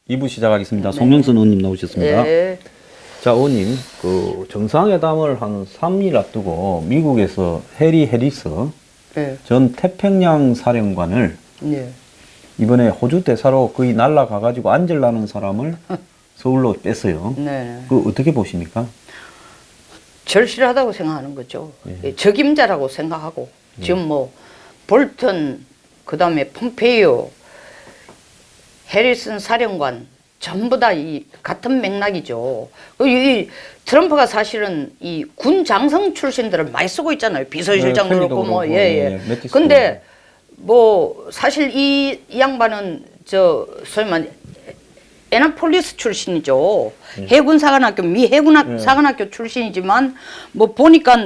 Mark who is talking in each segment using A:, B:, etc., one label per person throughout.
A: 2부 시작하겠습니다.
B: 네.
A: 송영선 의원님 나오셨습니다.
B: 예.
A: 자, 의원님, 그 정상회담을 한 3일 앞두고 미국에서 해리 해리스
B: 예.
A: 전 태평양 사령관을
B: 예.
A: 이번에 호주 대사로 거의 날아가가지고 앉으려는 사람을 서울로 뺐어요.
B: 네.
A: 그 어떻게 보십니까?
B: 절실하다고 생각하는 거죠.
A: 예.
B: 적임자라고 생각하고 지금 뭐 볼턴 그다음에 폼페이오 해리슨 사령관 전부 다 이 같은 맥락이죠. 이 트럼프가 사실은 이 군 장성 출신들을 많이 쓰고 있잖아요. 비서실장도
A: 네,
B: 그렇고 뭐
A: 그렇고,
B: 예예.
A: 매티스
B: 근데 뭐 사실 이 양반은 저 소위 말 애나폴리스 출신이죠. 해군 사관학교 미 해군 사관학교 출신이지만 뭐 보니까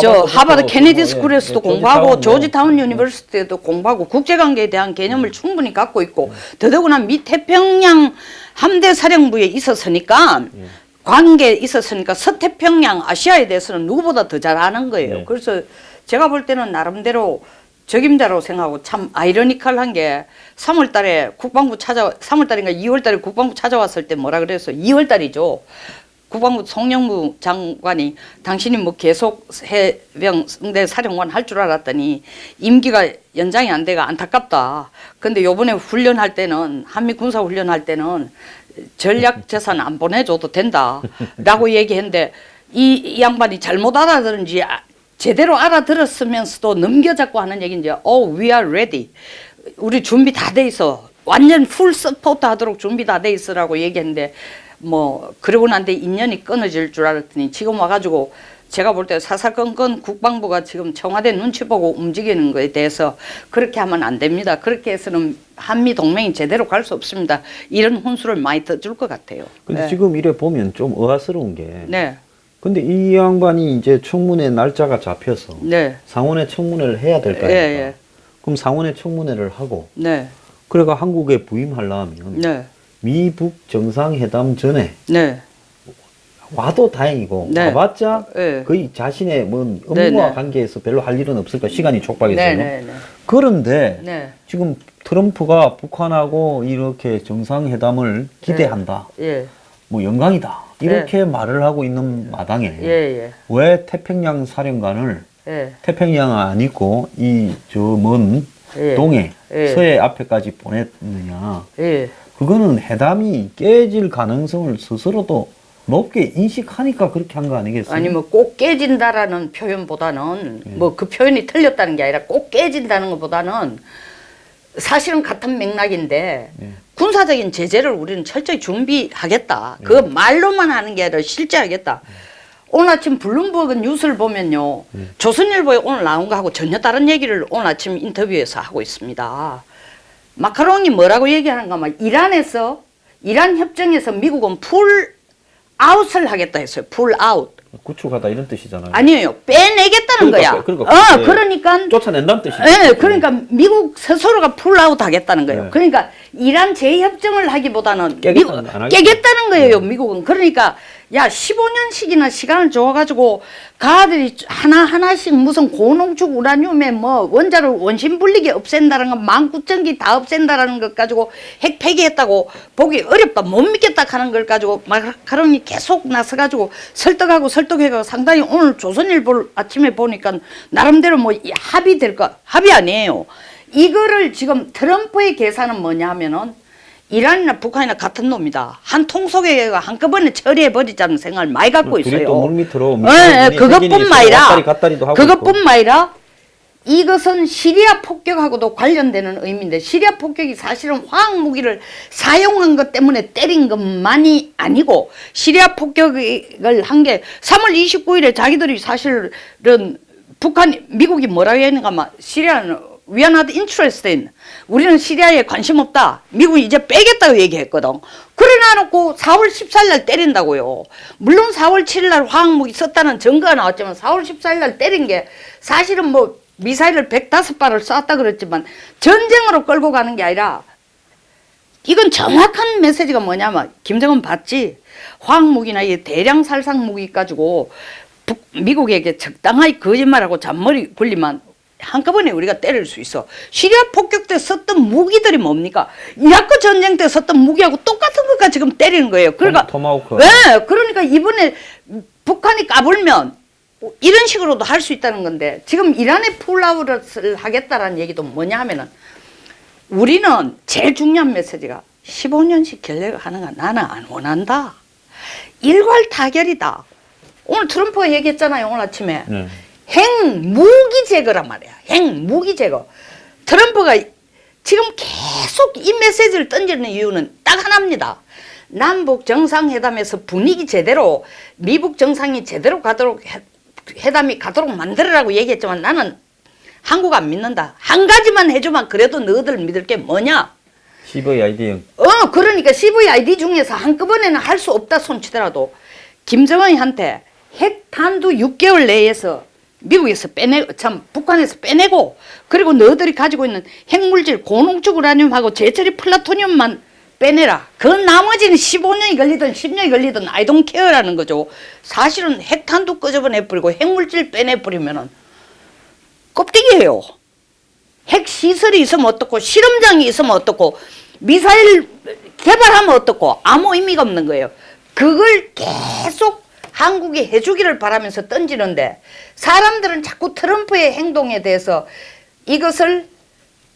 B: 저 하버드 케네디 스쿨에서도 공부하고 조지타운 유니버시티에도 공부하고 국제관계에 대한 개념을 충분히 갖고 있고 더더구나 미 태평양 함대 사령부에 있었으니까 관계에 있었으니까 서태평양 아시아에 대해서는 누구보다 더 잘 아는 거예요. 그래서 제가 볼 때는 나름대로 적임자라고 생각하고 참 아이러니컬한 게 3월 달에 국방부 3월 달인가 2월 달에 국방부 찾아왔을 때 뭐라 그랬어요? 2월 달이죠. 국방부 송영무 장관이 당신이 뭐 계속 해병 승대 사령관 할 줄 알았더니 임기가 연장이 안 돼가 안타깝다. 근데 요번에 훈련할 때는 한미 군사 훈련할 때는 전략 재산 안 보내줘도 된다. 라고 얘기했는데 이 양반이 잘못 알아들은지 제대로 알아들었으면서도 넘겨잡고 하는 얘기인지 we are ready. 우리 준비 다 돼 있어. 완전 풀 서포트 하도록 준비 다 돼 있으라고 얘기했는데 뭐 그러고 난 뒤에 인연이 끊어질 줄 알았더니 지금 와가지고 제가 볼 때 사사건건 국방부가 지금 청와대 눈치 보고 움직이는 거에 대해서 그렇게 하면 안 됩니다. 그렇게 해서는 한미 동맹이 제대로 갈 수 없습니다. 이런 훈수를 많이 떠줄 것 같아요.
A: 근데
B: 네.
A: 지금 이래 보면 좀 의아스러운 게
B: 네. 근데
A: 이 양반이 이제 청문회 날짜가 잡혀서
B: 네.
A: 상원에 청문회를 해야 될 거 아닙니까?
B: 예.
A: 그럼 상원에 청문회를 하고
B: 네.
A: 그래가 한국에 부임하려면
B: 네.
A: 미북 정상회담 전에
B: 네.
A: 와도 다행이고
B: 네.
A: 와봤자
B: 네.
A: 거의 자신의 뭔 업무와
B: 네, 네.
A: 관계에서 별로 할 일은 없을까 시간이 촉박해서요.
B: 네.
A: 그런데
B: 네.
A: 지금 트럼프가 북한하고 이렇게 정상회담을 기대한다.
B: 예.
A: 뭐 영광이다. 이렇게 말을 하고 있는 마당에
B: 예.
A: 왜 태평양 사령관을
B: 예.
A: 태평양 아니고 이 저 먼
B: 예.
A: 동해
B: 예.
A: 서해 앞에까지 보냈느냐.
B: 예.
A: 그거는 회담이 깨질 가능성을 스스로도 높게 인식하니까 그렇게 한 거 아니겠어요?
B: 아니 뭐 꼭 깨진다라는 표현보다는 뭐 그 표현이 틀렸다는 게 아니라 꼭 깨진다는 것보다는 사실은 같은 맥락인데 군사적인 제재를 우리는 철저히 준비하겠다. 그 말로만 하는 게 아니라 실제 하겠다. 오늘 아침 블룸버그 뉴스를 보면요. 조선일보에 오늘 나온 거하고 전혀 다른 얘기를 오늘 아침 인터뷰에서 하고 있습니다. 마카롱이 뭐라고 얘기하는가 하면 이란 협정에서 미국은 풀 아웃을 하겠다 했어요. 풀 아웃.
A: 구축하다 이런 뜻이잖아요.
B: 아니에요. 빼내겠다는 거야. 그러니까
A: 쫓아낸다는 뜻이죠.
B: 네, 그러니까 미국 스스로가 풀아웃 하겠다는 거예요.
A: 네.
B: 그러니까 이란 재협정을 하기보다는
A: 깨겠다는
B: 깨겠다는 거예요, 미국은. 그러니까 야 15년씩이나 시간을 줘가지고 가들이 하나하나씩 무슨 고농축 우라늄에 뭐 원자를 원심 분리기 없앤다는 거 19,000기 다 없앤다라는 것 가지고 핵 폐기했다고 보기 어렵다 못 믿겠다 하는 걸 가지고 마카롱이 계속 나서가지고 설득해가 상당히 오늘 조선일보 아침에 보니까 나름대로 뭐 합의 아니에요. 이거를 지금 트럼프의 계산은 뭐냐 하면은 이란이나 북한이나 같은 놈이다. 한 통 속에 한꺼번에 처리해버리자는 생각을 많이 갖고 있어요.
A: 둘이 또 물밑으로
B: 그것뿐만 아니라 이것은 시리아 폭격하고도 관련되는 의미인데 시리아 폭격이 사실은 화학무기를 사용한 것 때문에 때린 것만이 아니고 시리아 폭격을 한 게 3월 29일에 자기들이 사실은 미국이 뭐라고 했는가 하면 시리아는 We are not interested in. 우리는 시리아에 관심 없다. 미국이 이제 빼겠다고 얘기했거든. 그래 놔놓고 4월 14일 날 때린다고요. 물론 4월 7일 날 화학무기 썼다는 증거가 나왔지만 4월 14일 날 때린 게 사실은 뭐 미사일을 105발을 쐈다 그랬지만 전쟁으로 끌고 가는 게 아니라 이건 정확한 메시지가 뭐냐면 김정은 봤지? 화학무기나 이 대량 살상무기 가지고 미국에게 적당하게 거짓말하고 잔머리 굴리면 한꺼번에 우리가 때릴 수 있어. 시리아 폭격 때 썼던 무기들이 뭡니까? 이라크 전쟁 때 썼던 무기하고 똑같은 것과 지금 때리는 거예요. 그러니까
A: 토마호크.
B: 네, 그러니까 이번에 북한이 까불면 이런 식으로도 할 수 있다는 건데 지금 이란에 풀아웃을 하겠다라는 얘기도 뭐냐 하면은 우리는 제일 중요한 메시지가 15년씩 결례하는 거 나는 안 원한다. 일괄 타결이다. 오늘 트럼프가 얘기했잖아요. 오늘 아침에.
A: 네.
B: 핵무기 제거란 말이야. 핵무기 제거. 트럼프가 지금 계속 이 메시지를 던지는 이유는 딱 하나입니다. 남북 정상회담에서 분위기 제대로 미북 정상이 제대로 가도록 회담이 가도록 만들으라고 얘기했지만 나는 한국 안 믿는다. 한 가지만 해주면 그래도 너희들 믿을 게 뭐냐?
A: CVID.
B: 그러니까 CVID 중에서 한꺼번에는 할 수 없다 손치더라도 김정은한테 핵탄두 6개월 내에서 미국에서 북한에서 빼내고 그리고 너희들이 가지고 있는 핵물질 고농축 우라늄하고 제철이 플라토늄만 빼내라. 그 나머지는 15년이 걸리든 10년이 걸리든 I don't care라는 거죠. 사실은 핵탄두 끄집어내버리고 핵물질 빼내버리면은 껍데기예요. 핵시설이 있으면 어떻고 실험장이 있으면 어떻고 미사일 개발하면 어떻고 아무 의미가 없는 거예요. 그걸 계속 한국이 해주기를 바라면서 던지는데 사람들은 자꾸 트럼프의 행동에 대해서 이것을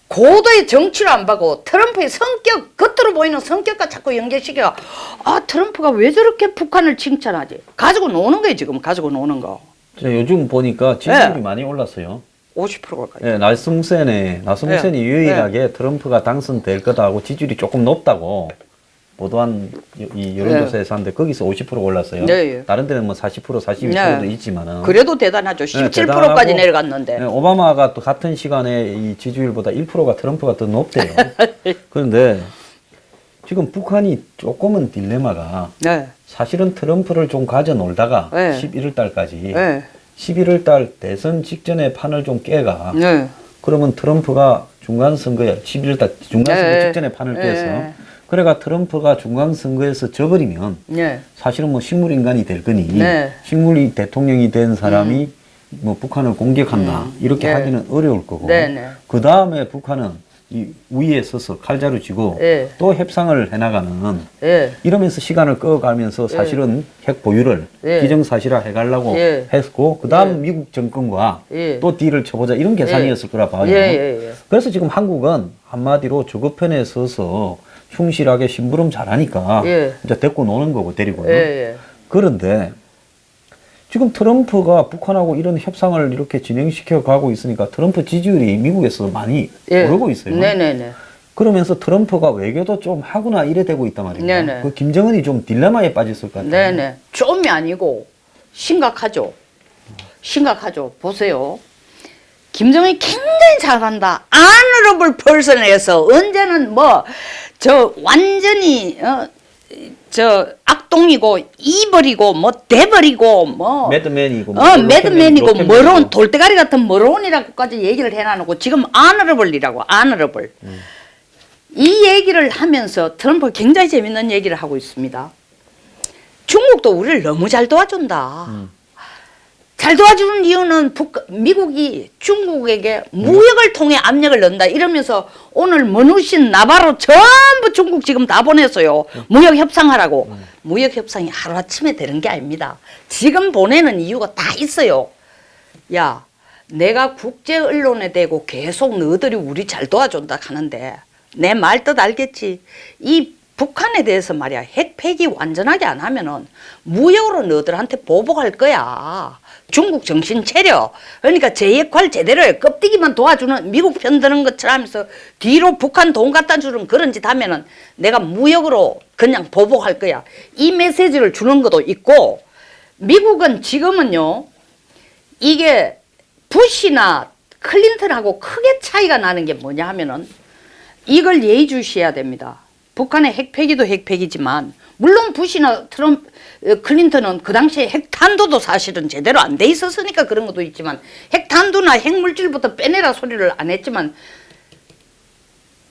B: 고도의 정치로 안 보고 트럼프의 성격, 겉으로 보이는 성격과 자꾸 연결시켜. 트럼프가 왜 저렇게 북한을 칭찬하지? 가지고 노는 거예요, 지금. 가지고 노는 거.
A: 요즘 보니까 지지율이 많이 올랐어요.
B: 50%가까이.
A: 네, 나성센이 유일하게 트럼프가 당선될 거다 하고 지지율이 조금 높다고 보도한 이 여론조사에서 하는데 거기서 50% 올랐어요.
B: 네.
A: 다른 데는 뭐 40%, 42%도 있지만은.
B: 그래도 대단하죠. 17%까지
A: 대단하고,
B: 내려갔는데.
A: 네, 오바마가 또 같은 시간에 이 지지율보다 1%가 트럼프가 더 높대요. 그런데 지금 북한이 조금은 딜레마가
B: 네.
A: 사실은 트럼프를 좀 가져 놀다가
B: 네.
A: 11월 달까지
B: 네.
A: 11월 달 대선 직전에 판을 좀 깨가
B: 네.
A: 그러면 트럼프가 중간선거에 11월 달 중간선거
B: 네.
A: 직전에 판을
B: 네.
A: 깨서 그래가 트럼프가 중간선거에서 져버리면
B: 네.
A: 사실은 뭐 식물인간이 될 거니
B: 네.
A: 식물이 대통령이 된 사람이 뭐 북한을 공격한다 이렇게
B: 네.
A: 하기는 어려울 거고
B: 네, 네.
A: 그 다음에 북한은 이 위에 서서 칼자루 쥐고
B: 네.
A: 또 협상을 해나가는
B: 네.
A: 이러면서 시간을 끌어가면서 사실은 핵 보유를
B: 네.
A: 기정사실화 해가려고
B: 네.
A: 했고 그 다음
B: 네.
A: 미국 정권과
B: 네.
A: 또 딜을 쳐보자 이런 계산이었을 거라 봐요.
B: 예.
A: 그래서 지금 한국은 한마디로 저거편에 서서 충실하게 심부름 잘하니까
B: 예.
A: 이제 데리고 노는 거고 데리고는.
B: 예.
A: 그런데 지금 트럼프가 북한하고 이런 협상을 이렇게 진행시켜 가고 있으니까 트럼프 지지율이 미국에서 많이 오르고 있어요.
B: 네네네.
A: 그러면서 트럼프가 외교도 좀 하구나 이래 되고 있단 말입니다.
B: 네네.
A: 그 김정은이 좀 딜레마에 빠졌을 것 같아요.
B: 네네. 좀이 아니고 심각하죠. 심각하죠. 보세요. 김정은이 굉장히 잘한다. honorable person에서 언제는 완전히 악동이고 이버리고 대버리고
A: 매드맨이고
B: 매드맨이고 머로운 돌대가리 같은 머로운이라고까지 얘기를 해놔놓고 지금 honorable이라고 honorable. 이 얘기를 하면서 트럼프가 굉장히 재밌는 얘기를 하고 있습니다. 중국도 우리를 너무 잘 도와준다. 잘 도와주는 이유는 미국이 중국에게 무역을 통해 압력을 넣는다 이러면서 오늘 머누신 나바로 전부 중국 지금 다 보냈어요. 무역 협상하라고. 무역 협상이 하루아침에 되는 게 아닙니다. 지금 보내는 이유가 다 있어요. 야, 내가 국제 언론에 대고 계속 너희들이 우리 잘 도와준다 하는데 내 말 뜻 알겠지? 이 북한에 대해서 말이야 핵 폐기 완전하게 안 하면은 무역으로 너희들한테 보복할 거야. 중국 정신 차려. 그러니까 제 역할 제대로 해. 껍데기만 도와주는 미국 편드는 것처럼 하면서 뒤로 북한 돈 갖다 주는 그런 짓 하면은 내가 무역으로 그냥 보복할 거야. 이 메시지를 주는 것도 있고 미국은 지금은요 이게 부시나 클린턴하고 크게 차이가 나는 게 뭐냐 하면은 이걸 예의주시해야 됩니다. 북한의 핵폐기도 핵폐기지만 물론 부시나 클린턴은 그 당시에 핵탄두도 사실은 제대로 안 돼 있었으니까 그런 것도 있지만 핵탄두나 핵물질부터 빼내라 소리를 안 했지만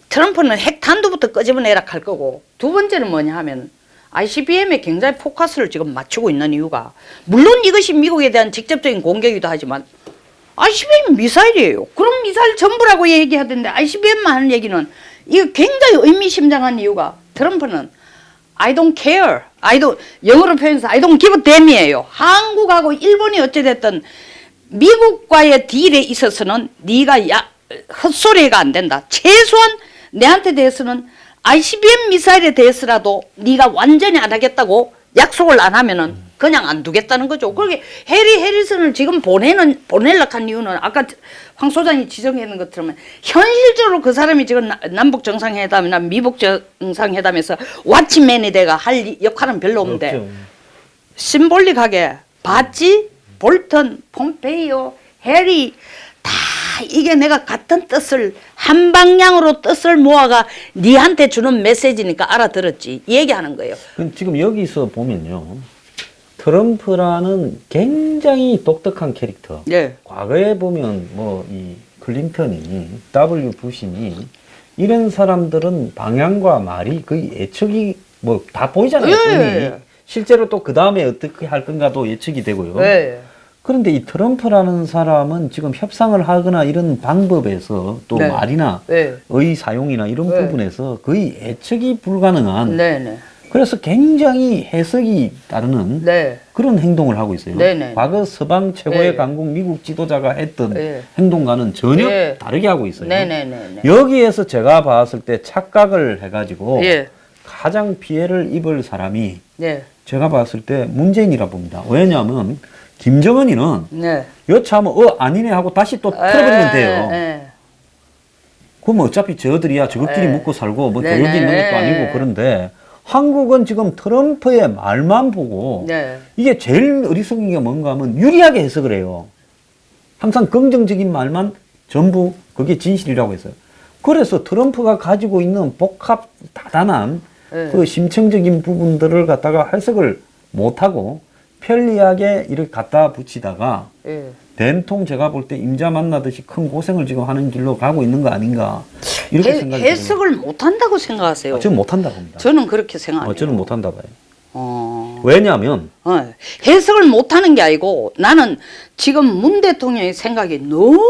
B: 트럼프는 핵탄두부터 끄집어내라 할 거고 두 번째는 뭐냐 하면 ICBM에 굉장히 포커스를 지금 맞추고 있는 이유가 물론 이것이 미국에 대한 직접적인 공격이기도 하지만 ICBM 미사일이에요. 그럼 미사일 전부라고 얘기하던데 ICBM만 하는 얘기는 이거 굉장히 의미심장한 이유가 트럼프는 I don't care. 영어로 표현해서 I don't give a damn이에요. 한국하고 일본이 어찌됐든 미국과의 딜에 있어서는 네가 헛소리가 안 된다. 최소한 내한테 대해서는 ICBM 미사일에 대해서라도 네가 완전히 안 하겠다고 약속을 안 하면은 그냥 안 두겠다는 거죠. 그렇게 해리 해리슨을 지금 보내려고 한 이유는 아까 황 소장이 지적했는 것처럼 현실적으로 그 사람이 지금 남북 정상회담이나 미북 정상회담에서 왓치맨이 돼가 할 역할은 별로 없는데
A: 그렇죠.
B: 심볼릭하게 봤지? 볼턴, 폼페이오, 해리 다 이게 내가 같은 뜻을 한 방향으로 뜻을 모아가 니한테 주는 메시지니까 알아들었지 이 얘기하는 거예요.
A: 지금 여기서 보면요. 트럼프라는 굉장히 독특한 캐릭터.
B: 네.
A: 과거에 보면 뭐 이 클린턴이 W 부시니 이런 사람들은 방향과 말이 거의 예측이 뭐 다 보이잖아요.
B: 예.
A: 실제로 또 그 다음에 어떻게 할 건가도 예측이 되고요.
B: 네.
A: 그런데 이 트럼프라는 사람은 지금 협상을 하거나 이런 방법에서 또
B: 네.
A: 말이나
B: 네.
A: 의 사용이나 이런
B: 네.
A: 부분에서 거의 예측이 불가능한
B: 네네.
A: 그래서 굉장히 해석이 따르는
B: 네.
A: 그런 행동을 하고 있어요.
B: 네네.
A: 과거 서방 최고의
B: 네.
A: 강국 미국 지도자가 했던
B: 네.
A: 행동과는 전혀
B: 네.
A: 다르게 하고 있어요.
B: 네네네.
A: 여기에서 제가 봤을 때 착각을 해가지고
B: 예.
A: 가장 피해를 입을 사람이
B: 네.
A: 제가 봤을 때 문재인이라 봅니다. 왜냐하면 김정은이는
B: 네.
A: 여차하면 아니네 하고 다시 또 틀어버리면 돼요.
B: 네.
A: 그럼 어차피 저들이야 저것끼리
B: 네.
A: 먹고 살고 뭐
B: 네,
A: 교육이 있는
B: 네.
A: 것도 아니고 그런데 한국은 지금 트럼프의 말만 보고
B: 네.
A: 이게 제일 어리석은 게 뭔가 하면 유리하게 해석을 해요. 항상 긍정적인 말만 전부 그게 진실이라고 했어요. 그래서 트럼프가 가지고 있는 복합 다단한
B: 네.
A: 그 심층적인 부분들을 갖다가 해석을 못하고 편리하게 이렇게 갖다 붙이다가
B: 예.
A: 된통 제가 볼 때 임자 만나듯이 큰 고생을 지금 하는 길로 가고 있는 거 아닌가 이렇게 생각이 들어요.
B: 해석을 못한다고 생각하세요.
A: 저는 못한다고 봅니다.
B: 저는 그렇게 생각해요.
A: 저는 못한다 봐요.
B: 어.
A: 왜냐하면
B: 해석을 못하는 게 아니고 나는 지금 문 대통령의 생각이 너무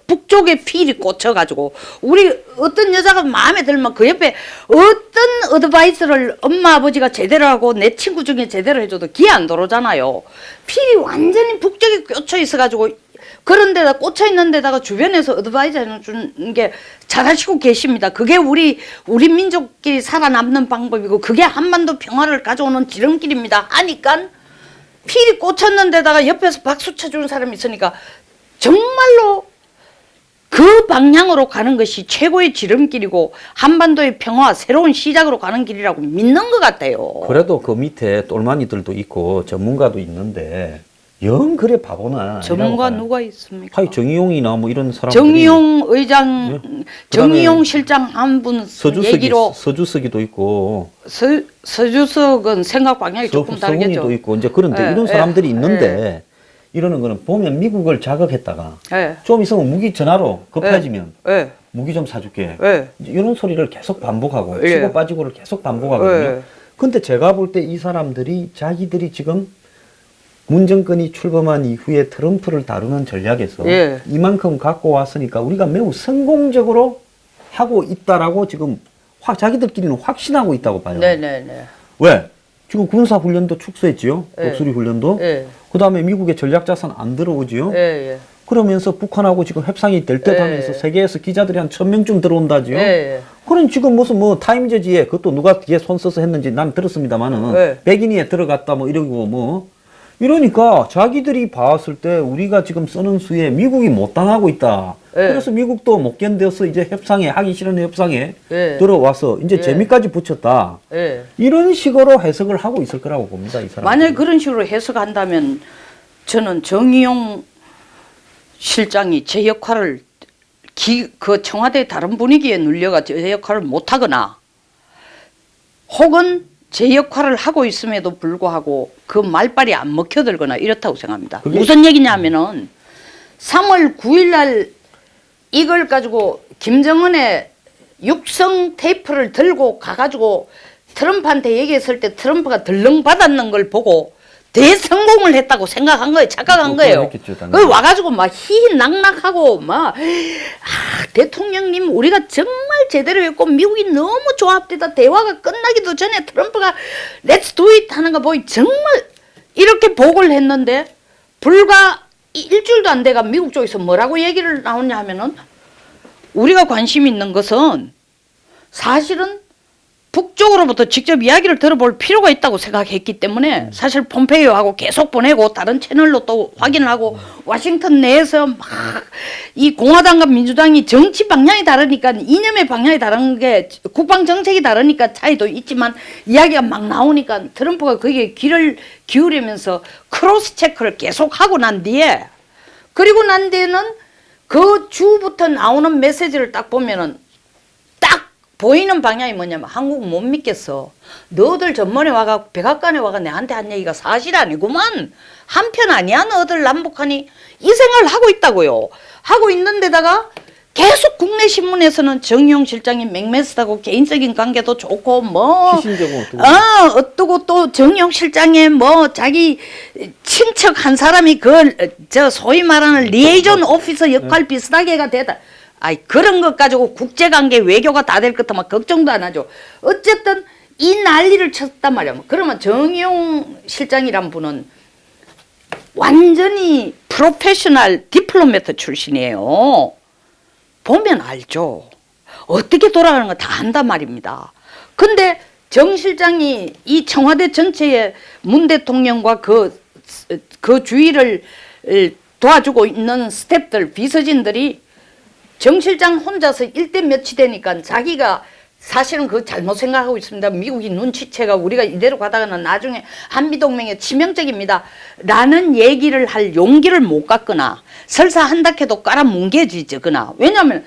B: 북쪽에 필이 꽂혀가지고 우리 어떤 여자가 마음에 들면 그 옆에 어떤 어드바이스를 엄마 아버지가 제대로 하고 내 친구 중에 제대로 해줘도 귀 안 들어오잖아요. 필이 완전히 북쪽에 꽂혀 있어가지고 그런 데다 꽂혀 있는 데다가 주변에서 어드바이저 해주는 게 잘하시고 계십니다. 그게 우리 민족끼리 살아남는 방법이고 그게 한반도 평화를 가져오는 지름길입니다. 하니까 필이 꽂혔는 데다가 옆에서 박수 쳐주는 사람이 있으니까 정말로 그 방향으로 가는 것이 최고의 지름길이고 한반도의 평화 새로운 시작으로 가는 길이라고 믿는 것 같아요.
A: 그래도 그 밑에 똘마니들도 있고 전문가도 있는데 영 그래 바보나
B: 전문가 누가 있습니까?
A: 하이 정의용이나 뭐 이런 사람들이
B: 정의용 의장,
A: 네?
B: 정의용 실장 한 분 얘기로
A: 서주석이도 있고
B: 서주석은 생각 방향이 조금 다르겠죠.
A: 서훈이도 있고 이제 그런데 이런 사람들이 있는데 이러는 거는 보면 미국을 자극했다가 좀 있으면 무기 전화로 급해지면 무기 좀 사줄게 이제 이런 소리를 계속 반복하고 치고 빠지고를 계속 반복하거든요. 근데 제가 볼 때 이 사람들이 자기들이 지금 문 정권이 출범한 이후에 트럼프를 다루는 전략에서 이만큼 갖고 왔으니까 우리가 매우 성공적으로 하고 있다라고 지금 자기들끼리는 확신하고 있다고 봐요.
B: 네네네.
A: 왜? 지금 군사훈련도 축소했지요. 독수리 훈련도. 그 다음에 미국의 전략자산 안 들어오지요. 그러면서 북한하고 지금 협상이 될 듯 하면서 세계에서 기자들이 한 1000명쯤 들어온다지요. 그럼 지금 무슨 뭐 타임즈지에 그것도 누가 뒤에 손 써서 했는지 난 들었습니다만은 백인이에 들어갔다 뭐 이러고 뭐 이러니까 자기들이 봤을 때 우리가 지금 쓰는 수에 미국이 못 당하고 있다. 그래서 미국도 못 견뎌서 이제 협상에 하기 싫은 협상에 들어와서 이제 재미까지 붙였다. 이런 식으로 해석을 하고 있을 거라고 봅니다. 이 사람.
B: 만약에 그런 식으로 해석한다면 저는 정의용 실장이 제 역할을 그 청와대 다른 분위기에 눌려가 제 역할을 못하거나 혹은 제 역할을 하고 있음에도 불구하고 그 말빨이 안 먹혀들거나 이렇다고 생각합니다. 무슨 얘기냐면은 3월 9일 날 이걸 가지고 김정은의 육성 테이프를 들고 가가지고 트럼프한테 얘기했을 때 트럼프가 덜렁 받았는 걸 보고 대성공을 했다고 생각한 거예요. 착각한 거예요. 그 와가지고 막 희희낙낙하고 막 대통령님 우리가 정말 제대로 했고 미국이 너무 조합되다. 대화가 끝나기도 전에 트럼프가 Let's do it 하는 거 보이 정말 이렇게 보고를 했는데 불과 일주일도 안 돼가 미국 쪽에서 뭐라고 얘기를 나오냐 하면은 우리가 관심 있는 것은 사실은 북쪽으로부터 직접 이야기를 들어볼 필요가 있다고 생각했기 때문에 사실 폼페이오하고 계속 보내고 다른 채널로 또 확인을 하고 워싱턴 내에서 막 이 공화당과 민주당이 정치 방향이 다르니까 이념의 방향이 다른 게 국방 정책이 다르니까 차이도 있지만 이야기가 막 나오니까 트럼프가 거기에 귀를 기울이면서 크로스 체크를 계속 하고 난 뒤에 그리고 난 뒤에는 그 주부터 나오는 메시지를 딱 보면은 보이는 방향이 뭐냐면 한국 못 믿겠어. 너들 전번에 와가 백악관에 와가 내한테 한 얘기가 사실 아니구만. 한편 아니야 너들 남북한이 이 생각을 하고 있다고요. 하고 있는데다가 계속 국내 신문에서는 정용 실장이 맥메스하고 개인적인 관계도 좋고 뭐 어떠고 또 정용 실장의 뭐 자기 친척 한 사람이 저 소위 말하는 리에이전 오피서 역할 비슷하게가 되다. 아이 그런 것 가지고 국제관계 외교가 다 될 것 같으면 걱정도 안 하죠. 어쨌든 이 난리를 쳤단 말이야. 그러면 정용 실장이란 분은 완전히 프로페셔널 디플로매트 출신이에요. 보면 알죠. 어떻게 돌아가는 거 다 안단 말입니다. 근데 정 실장이 이 청와대 전체에 문 대통령과 그 주위를 도와주고 있는 스태프들, 비서진들이 정 실장 혼자서 1대 몇이 되니까 자기가 사실은 그 잘못 생각하고 있습니다. 미국이 눈치채가 우리가 이대로 가다가는 나중에 한미동맹에 치명적입니다. 라는 얘기를 할 용기를 못 갖거나 설사 한다 해도 깔아뭉개지거나 왜냐하면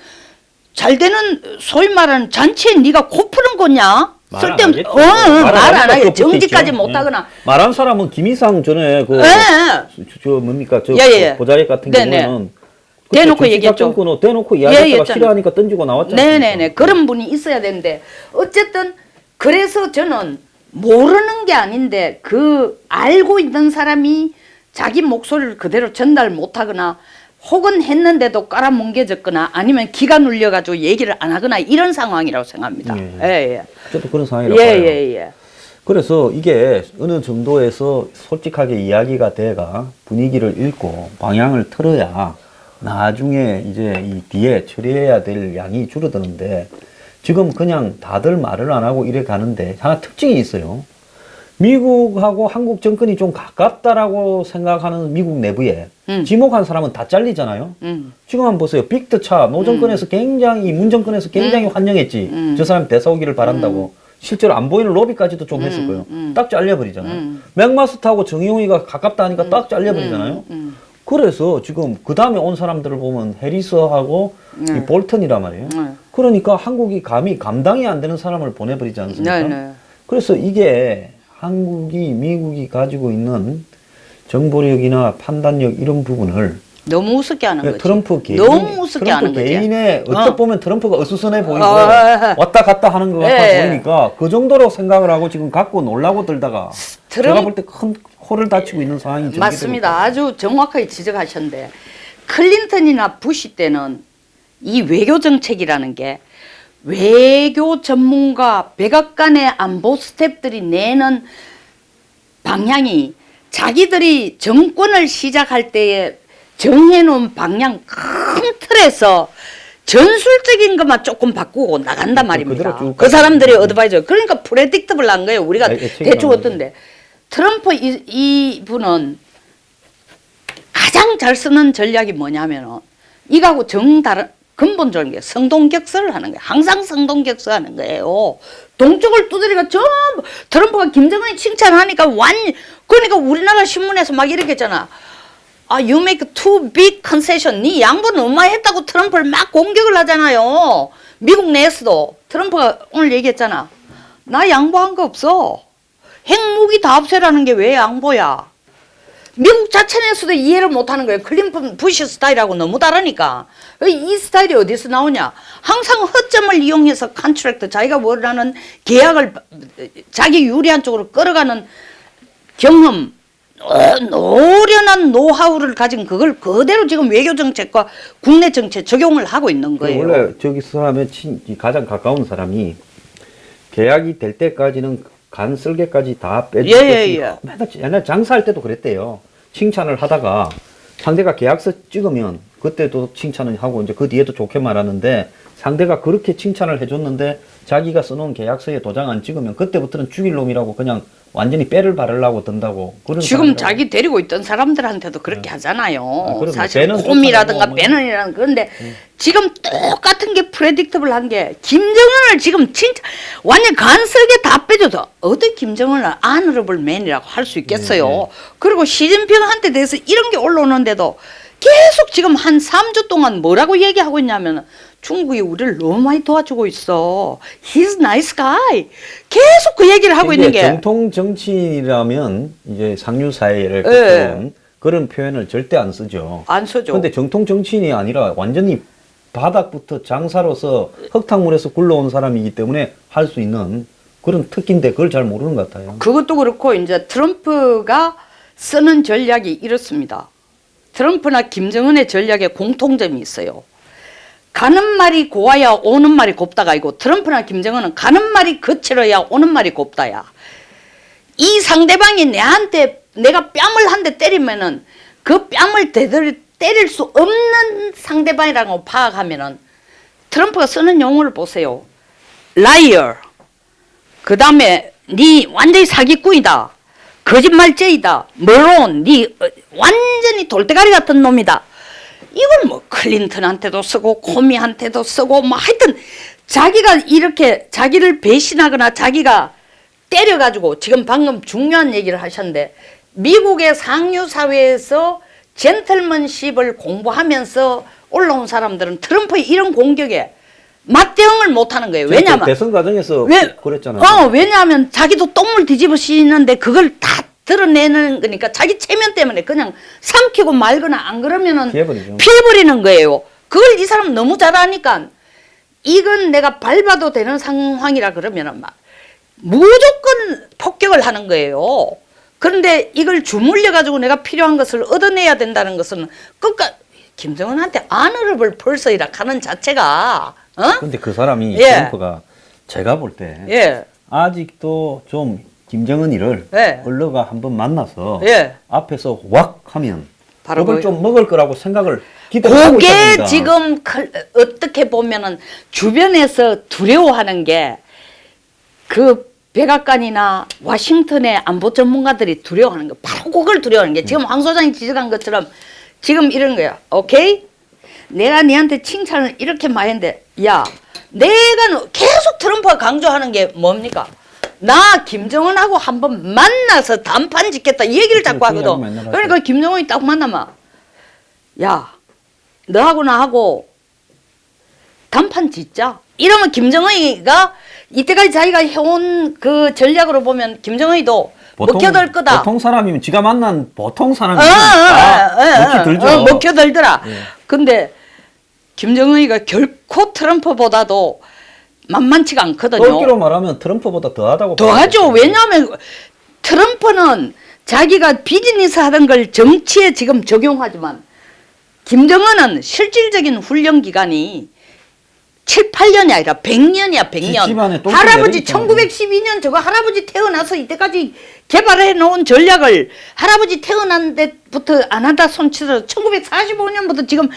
B: 잘 되는 소위 말하는 잔치에 네가 코 푸는 거냐? 쓸데없는 말 안 하게 정지까지 못하거나
A: 말한 사람은 김이상 전에 저 뭡니까 저 보좌역 같은 경우는
B: 대놓고 얘기했죠.
A: 대놓고 이야기했다가 싫어하니까 던지고 나왔잖아요.
B: 네네네. 그런 분이 있어야 되는데 어쨌든 그래서 저는 모르는 게 아닌데 그 알고 있는 사람이 자기 목소리를 그대로 전달 못하거나 혹은 했는데도 깔아뭉개졌거나 아니면 기가 눌려가지고 얘기를 안 하거나 이런 상황이라고 생각합니다. 예.
A: 저도 그런 상황이라고 봐요. 그래서 이게 어느 정도에서 솔직하게 이야기가 돼가 분위기를 읽고 방향을 틀어야 나중에 이제 이 뒤에 처리해야 될 양이 줄어드는데 지금 그냥 다들 말을 안 하고 이래 가는데 하나 특징이 있어요. 미국하고 한국 정권이 좀 가깝다라고 생각하는 미국 내부에 지목한 사람은 다 잘리잖아요. 지금 한번 보세요. 빅터 차 노 정권에서 굉장히 문 정권에서 굉장히 환영했지. 저 사람 대사 오기를 바란다고. 실제로 안 보이는 로비까지도 좀 했을 거예요. 딱 잘려버리잖아요. 맥마스터하고 정의용이가 가깝다 하니까 딱 잘려버리잖아요. 그래서 지금 그 다음에 온 사람들을 보면 해리스하고 이 볼턴이란 말이에요. 그러니까 한국이 감히 감당이 안 되는 사람을 보내버리지 않습니까? 그래서 이게 한국이 미국이 가지고 있는 정보력이나 판단력 이런 부분을
B: 너무 우습게 하는 거지.
A: 트럼프 개인,
B: 너무 우습게 하는 거지.
A: 개인의 어떻게 보면 트럼프가 어수선해 보이고 왔다 갔다 하는 것 같아 보이니까 그 정도로 생각을 하고 지금 갖고 놀라고 들다가 제가 볼 때 큰 코를 다치고 있는 상황이
B: 맞습니다. 아주 정확하게 지적하셨는데 클린턴이나 부시 때는 이 외교 정책이라는 게 외교 전문가 백악관의 안보 스태프들이 내는 방향이 자기들이 정권을 시작할 때에 정해놓은 방향 큰 틀에서 전술적인 것만 조금 바꾸고 나간단 말입니다. 그 사람들이 어드바이저. 그러니까 프레딕터블한 거예요. 우리가 대충 어떤데. 트럼프 이분은 가장 잘 쓰는 전략이 뭐냐면은 이거하고 정다른 근본적인 게 성동격서를 하는 거예요. 항상 성동격서하는 거예요. 동쪽을 두드리가 전부 트럼프가 김정은이 칭찬하니까 그러니까 우리나라 신문에서 막 이렇게 했잖아. You make too big concession. 네 양보 너무 많이 했다고 트럼프를 막 공격을 하잖아요. 미국 내에서도 트럼프가 오늘 얘기했잖아. 나 양보한 거 없어. 핵무기 다 없애라는 게 왜 양보야? 미국 자체 내에서도 이해를 못하는 거예요. 클린턴 부시 스타일하고 너무 다르니까. 이 스타일이 어디서 나오냐? 항상 허점을 이용해서 컨트랙트 자기가 원하는 계약을 자기 유리한 쪽으로 끌어가는 경험 노련한 노하우를 가진 그걸 그대로 지금 외교 정책과 국내 정책 적용을 하고 있는 거예요.
A: 원래 저기 사람의 가장 가까운 사람이 계약이 될 때까지는 간 쓸개까지 다 빼주고 맨날 옛날 장사할 때도 그랬대요. 칭찬을 하다가 상대가 계약서 찍으면 그때도 칭찬을 하고 이제 그 뒤에도 좋게 말하는데 상대가 그렇게 칭찬을 해줬는데 자기가 써놓은 계약서에 도장 안 찍으면 그때부터는 죽일 놈이라고 그냥 완전히 빼를 바르려고 든다고. 그런
B: 지금
A: 사람이라고.
B: 자기 데리고 있던 사람들한테도 그렇게 하잖아요.
A: 그럼요.
B: 사실
A: 배는
B: 콤이라든가
A: 쫓아가고
B: 배는이라는 그런데 지금 똑같은 게 프레딕터블한 게 김정은을 지금 진짜 완전 간설게 다 빼줘도 어떻게 김정은을 아너러블 맨이라고 할 수 있겠어요. 그리고 시진핑한테 대해서 이런 게 올라오는데도 계속 지금 한 3주 동안 뭐라고 얘기하고 있냐면 중국이 우리를 너무 많이 도와주고 있어. He's nice guy. 계속 그 얘기를 하고 있는 게.
A: 정통 정치인이라면 이제 상류 사회를 겪어온 그런 표현을 절대 안 쓰죠.
B: 안 쓰죠.
A: 근데 정통 정치인이 아니라 완전히 바닥부터 장사로서 흙탕물에서 굴러온 사람이기 때문에 할 수 있는 그런 특기인데 그걸 잘 모르는 것 같아요.
B: 그것도 그렇고 이제 트럼프가 쓰는 전략이 이렇습니다. 트럼프나 김정은의 전략에 공통점이 있어요. 가는 말이 고와야 오는 말이 곱다가 아니고 트럼프나 김정은은 가는 말이 거칠어야 오는 말이 곱다야. 이 상대방이 내한테 내가 뺨을 한 대 때리면은 그 뺨을 때릴 수 없는 상대방이라고 파악하면은 트럼프가 쓰는 용어를 보세요. liar. 그 다음에 니 완전히 사기꾼이다. 거짓말쟁이다. 모론. 니 완전히 돌대가리 같은 놈이다. 이걸 뭐 클린턴한테도 쓰고 코미한테도 쓰고 뭐 하여튼 자기가 이렇게 자기를 배신하거나 자기가 때려가지고 지금 방금 중요한 얘기를 하셨는데 미국의 상류 사회에서 젠틀맨십을 공부하면서 올라온 사람들은 트럼프의 이런 공격에 맞대응을 못하는 거예요. 왜냐하면
A: 대선 과정에서 그랬잖아요.
B: 왜냐하면 자기도 똥물 뒤집어 씌는데 그걸 다 드러내는 거니까 자기 체면 때문에 그냥 삼키고 말거나 안 그러면은 피해버리는 거예요. 그걸 이 사람 너무 잘 아니까 이건 내가 밟아도 되는 상황이라 그러면은 막 무조건 폭격을 하는 거예요. 그런데 이걸 주물려 가지고 내가 필요한 것을 얻어내야 된다는 것은 끝까지 김정은한테 아너러블 펄서이라 하는 자체가
A: 근데 그 사람이 트럼프가 제가 볼 때 아직도 좀 김정은이를 얼러가 한번 만나서 앞에서 왁 하면 그걸 좀 먹을 거라고 생각을 기대하고 있습니다.
B: 그게 지금 어떻게 보면은 주변에서 두려워하는 게 그 백악관이나 와싱턴의 안보 전문가들이 두려워하는 거 바로 그걸 두려워하는 게 지금 황 소장이 지적한 것처럼 지금 이런 거야. 오케이? 내가 니한테 칭찬을 이렇게 많이 했는데 야 내가 계속 트럼프가 강조하는 게 뭡니까? 나 김정은하고 한번 만나서 단판 짓겠다 이 얘기를 자꾸 하거든. 그러니까 김정은이 딱 만나면 야 너하고 나하고 단판 짓자 이러면 김정은이가 이때까지 자기가 해온 그 전략으로 보면 김정은이도 먹혀들 거다.
A: 보통 사람이면 지가 만난 보통 사람이면 먹혀들죠.
B: 먹혀들더라. 근데 김정은이가 결코 트럼프보다도 만만치가 않거든요.
A: 그렇게로 말하면 트럼프보다 더하다고.
B: 더하죠. 왜냐하면 트럼프는 자기가 비즈니스 하던 걸 정치에 지금 적용하지만 김정은은 실질적인 훈련 기간이 7, 8년이 아니라 100년이야, 100년. 할아버지 1912년 저거 할아버지 태어나서 이때까지 개발해 놓은 전략을 할아버지 태어난 데부터 안 하다 손치서 1945년부터 지금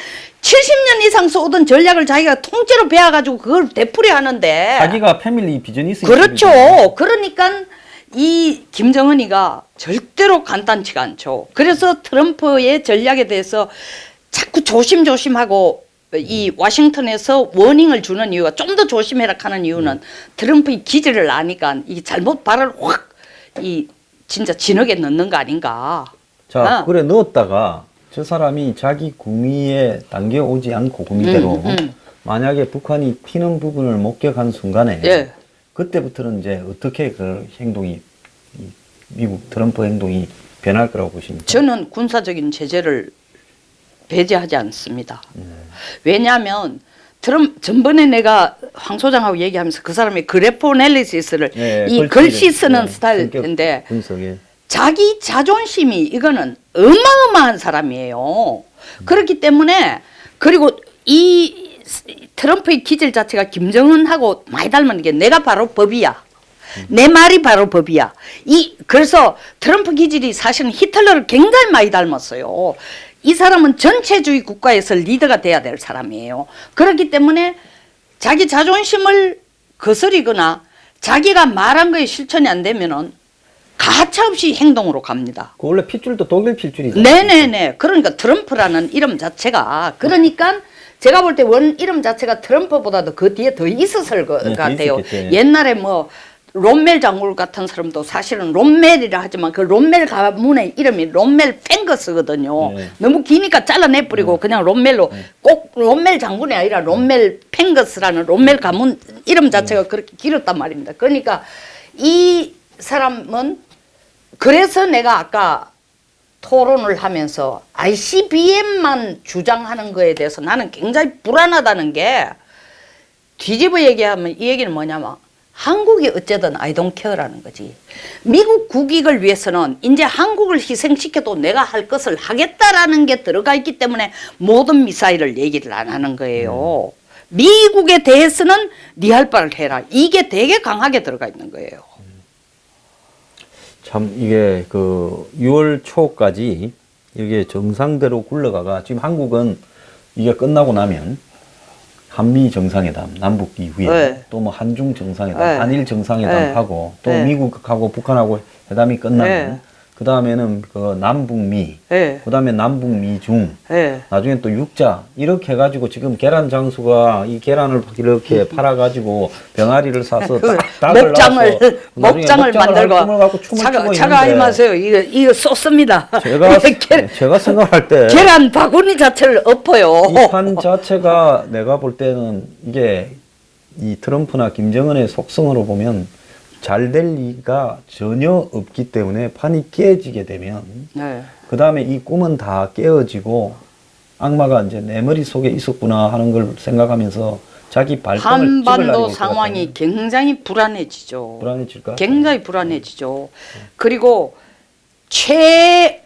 B: 70년 이상 써오던 전략을 자기가 통째로 배워가지고 그걸 되풀이 하는데.
A: 자기가 패밀리 비즈니스.
B: 그렇죠. 그러니까 이 김정은이가 절대로 간단치가 않죠. 그래서 트럼프의 전략에 대해서 자꾸 조심조심하고 이 워싱턴에서 워닝을 주는 이유가 좀 더 조심해라 하는 이유는 트럼프의 기질을 아니까 이 잘못 발을 확 이 진짜 진흙에 넣는 거 아닌가.
A: 자, 그래 넣었다가 저 사람이 자기 구미에 당겨오지 않고 구미대로 만약에 북한이 튀는 부분을 목격한 순간에 그때부터는 이제 어떻게 그 행동이 미국 트럼프 행동이 변할 거라고 보십니까?
B: 저는 군사적인 제재를 배제하지 않습니다. 왜냐하면 전번에 내가 황 소장하고 얘기하면서 그 사람이 그래프 애널리시스를 이 글씨 쓰는 스타일인데 자기 자존심이 이거는 어마어마한 사람이에요. 그렇기 때문에 그리고 이 트럼프의 기질 자체가 김정은하고 많이 닮은 게 내가 바로 법이야. 내 말이 바로 법이야. 그래서 트럼프 기질이 사실은 히틀러를 굉장히 많이 닮았어요. 이 사람은 전체주의 국가에서 리더가 돼야 될 사람이에요. 그렇기 때문에 자기 자존심을 거스리거나 자기가 말한 거에 실천이 안 되면은 가차없이 행동으로 갑니다.
A: 그 원래 핏줄도 독일 핏줄이죠.
B: 네네네. 그러니까 트럼프라는 이름 자체가 그러니까 제가 볼 때 원 이름 자체가 트럼프보다도 그 뒤에 더 있었을 것 같아요. 옛날에 뭐 롬멜 장군 같은 사람도 사실은 롬멜이라 하지만 그 롬멜 가문의 이름이 롬멜 팽거스거든요. 너무 기니까 잘라내버리고 그냥 롬멜로 꼭 롬멜 장군이 아니라 롬멜 팽거스라는 롬멜 가문 이름 자체가 그렇게 길었단 말입니다. 그러니까 이 사람은 그래서 내가 아까 토론을 하면서 ICBM만 주장하는 거에 대해서 나는 굉장히 불안하다는 게 뒤집어 얘기하면 이 얘기는 뭐냐면 한국이 어쨌든 I don't care라는 거지. 미국 국익을 위해서는 이제 한국을 희생시켜도 내가 할 것을 하겠다라는 게 들어가 있기 때문에 모든 미사일을 얘기를 안 하는 거예요. 미국에 대해서는 네 할 바를 해라. 이게 되게 강하게 들어가 있는 거예요.
A: 참 이게 그 6월 초까지 이게 정상대로 굴러가가 지금 한국은 이게 끝나고 나면 한미 정상회담 남북 이후에 또 뭐 한중 정상회담 한일 정상회담 하고 또 미국하고 북한하고 회담이 끝나면 그 다음에는 그 남북미 그 다음에 남북미 중 나중에 또 육자 이렇게 해가지고 지금 계란 장수가 이 계란을 이렇게 팔아가지고 병아리를 사서
B: 목장을 만들고 차가 마세요. 이거 쏟습니다.
A: 제가 생각할 때
B: 계란 바구니 자체를 엎어요.
A: 이 판 자체가 내가 볼 때는 이게 이 트럼프나 김정은의 속성으로 보면 잘 될 리가 전혀 없기 때문에 판이 깨지게 되면 그 다음에 이 꿈은 다 깨어지고 악마가 이제 내 머릿속에 있었구나 하는 걸 생각하면서 자기 발등을
B: 한반도 상황이 굉장히 불안해지죠.
A: 불안해질까?
B: 굉장히 불안해지죠. 그리고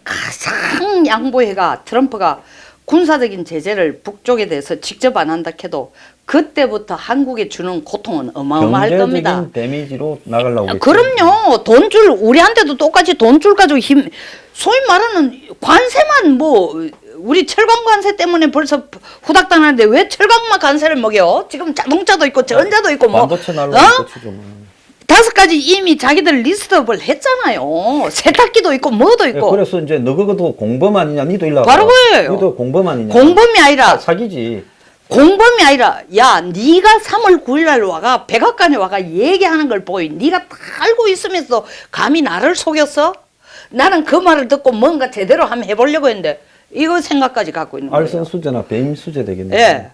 B: 가장 양보해가 트럼프가 군사적인 제재를 북쪽에 대해서 직접 안 한다 해도 그때부터 한국에 주는 고통은 어마어마할 겁니다.
A: 경제적인 데미지로 나가려고
B: 그럼요. 우리한테도 똑같이 돈줄 가지고 소위 말하는 관세만 뭐 우리 철강 관세 때문에 벌써 후닥당하는데 왜 철강만 관세를 먹여? 지금 자동차도 있고 전자도 있고 뭐
A: 반도체 날라고 치죠.
B: 5가지 이미 자기들 리스트업을 했잖아요. 세탁기도 있고 뭐도 있고.
A: 그래서 이제 너 그것도 공범 아니냐? 니도 일로
B: 바로 그거예요.
A: 니도 공범 아니냐?
B: 공범이 아니라
A: 사기지.
B: 공범이 아니라 야 네가 3월 9일 날 와가 백악관에 와가 얘기하는 걸 보이. 네가 다 알고 있으면서 감히 나를 속였어? 나는 그 말을 듣고 뭔가 제대로 한번 해보려고 했는데 이거 생각까지 갖고 있는 거예요.
A: 알선 수재나 배임 수재 되겠네요.
B: 예.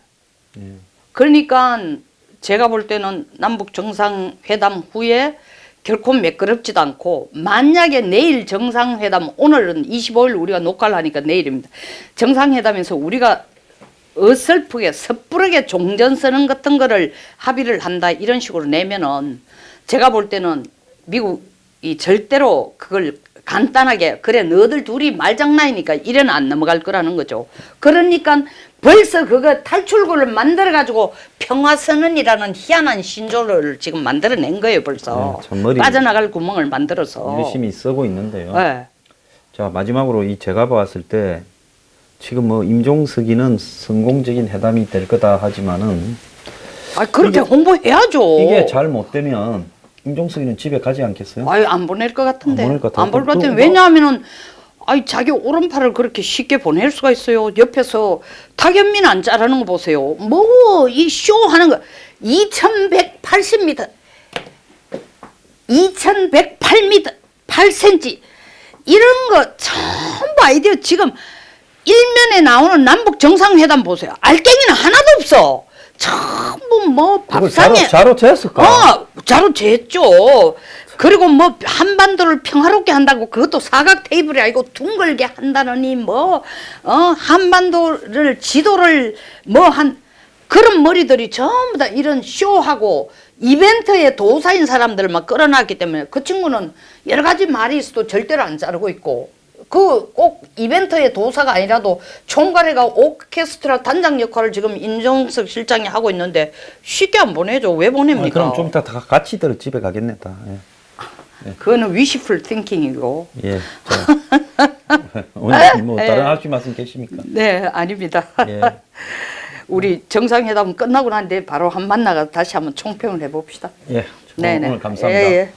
B: 그러니까 제가 볼 때는 남북 정상회담 후에 결코 매끄럽지도 않고 만약에 내일 정상회담 오늘은 25일 우리가 녹화를 하니까 내일입니다. 정상회담에서 우리가 어설프게 섣부르게 종전선언 같은 거를 합의를 한다 이런 식으로 내면은 제가 볼 때는 미국이 절대로 그걸 간단하게 그래 너희들 둘이 말장난이니까 이래는 안 넘어갈 거라는 거죠. 그러니까 벌써 그거 탈출구를 만들어 가지고 평화선언이라는 희한한 신조를 지금 만들어낸 거예요. 벌써 빠져나갈 구멍을 만들어서
A: 열심히 쓰고 있는데요.
B: 네.
A: 자 마지막으로 제가 봤을 때 지금 뭐 임종석이는 성공적인 회담이 될 거다 하지만은
B: 그렇게 홍보해야죠.
A: 이게 잘 못 되면 임종석이는 집에 가지 않겠어요?
B: 안 보낼 것 같은데.
A: 안 보낼 것 같아요.
B: 안 보낼 것 같은데. 왜냐하면은 자기 오른팔을 그렇게 쉽게 보낼 수가 있어요. 옆에서 탁현민 안 자르는 거 보세요. 뭐 이 쇼 하는 거 2180m 2108m 8cm 이런 거 전부 아이디어 지금 일면에 나오는 남북 정상회담 보세요. 알갱이는 하나도 없어. 전부 뭐 밥상에
A: 자로 쟀을까?
B: 자로 쟀죠. 그리고 뭐 한반도를 평화롭게 한다고 그것도 사각 테이블이 아니고 둥글게 한다느니 한반도를 지도를 그런 머리들이 전부 다 이런 쇼하고 이벤트에 도사인 사람들만 끌어놨기 때문에 그 친구는 여러 가지 말이 있어도 절대로 안 자르고 있고 그 꼭 이벤트의 도사가 아니라도 총괄해가 오케스트라 단장 역할을 지금 임종석 실장이 하고 있는데 쉽게 안 보내죠. 왜 보냅니까?
A: 그럼 좀 이따 다 같이 들어 집에 가겠네 다. 예.
B: 그거는 wishful thinking이고.
A: 예. 오늘 뭐 다른 하실 말씀 계십니까?
B: 네, 아닙니다.
A: 예.
B: 우리 정상회담 끝나고 난 뒤에 바로 한 만나가 다시 한번 총평을 해봅시다.
A: 예.
B: 네네.
A: 오늘 감사합니다.
B: 예, 예.